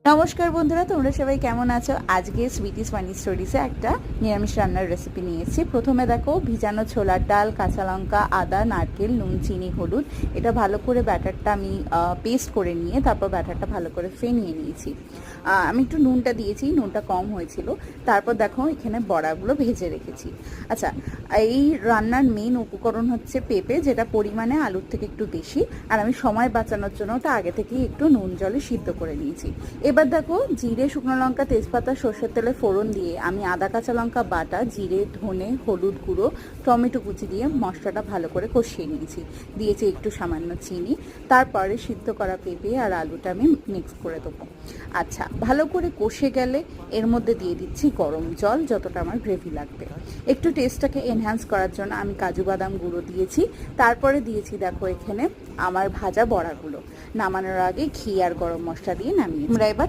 নমস্কার বন্ধুরা, তোমরা সবাই কেমন আছো? আজকে সুইটিস ফানি স্টোরিজে একটা নিরামিষ রান্নার রেসিপি নিয়ে এসেছি। প্রথমে দেখো, ভিজানো ছোলার ডাল, কাঁচা লঙ্কা, আদা, নারকেল, নুন, চিনি, হলুদ, এটা ভালো করে ব্যাটারটা আমি পেস্ট করে নিয়ে তারপর ব্যাটারটা ভালো করে ফেনিয়ে নিয়েছি। আমি একটু নুনটা দিয়েছি, নুনটা কম হয়েছিল। তারপর দেখো এখানে বড়াগুলো ভেজে রেখেছি। আচ্ছা, এই রান্নার মেন উপকরণ হচ্ছে পেঁপে, যেটা পরিমাণে আলুর থেকে একটু বেশি। আর আমি সময় বাঁচানোর জন্য ওটা আগে থেকেই একটু নুন জলে সিদ্ধ করে নিয়েছি। এবার দেখো, জিরে, শুকনো লঙ্কা, তেজপাতা, সর্ষের তেলে ফোড়ন দিয়ে আমি আদা, কাঁচা লঙ্কা বাটা, জিরে, ধনে, হলুদ গুঁড়ো, টমেটো কুচি দিয়ে মশলাটা ভালো করে কষিয়ে নিয়েছি। দিয়েছি একটু সামান্য চিনি। তারপরে সিদ্ধ করা পেঁপে আর আলুটা আমি মিক্স করে দেবো। আচ্ছা, ভালো করে কষে গেলে এর মধ্যে দিয়ে দিচ্ছি গরম জল, যতটা আমার গ্রেভি লাগবে। একটু টেস্টটাকে এনহ্যান্স করার জন্য আমি কাজু বাদাম গুঁড়ো দিয়েছি। তারপরে দিয়েছি দেখো এখানে আমার ভাজা বড়াগুলো। নামানোর আগে ঘি আর গরম মশলা দিয়ে নামিয়ে। আমরা এবার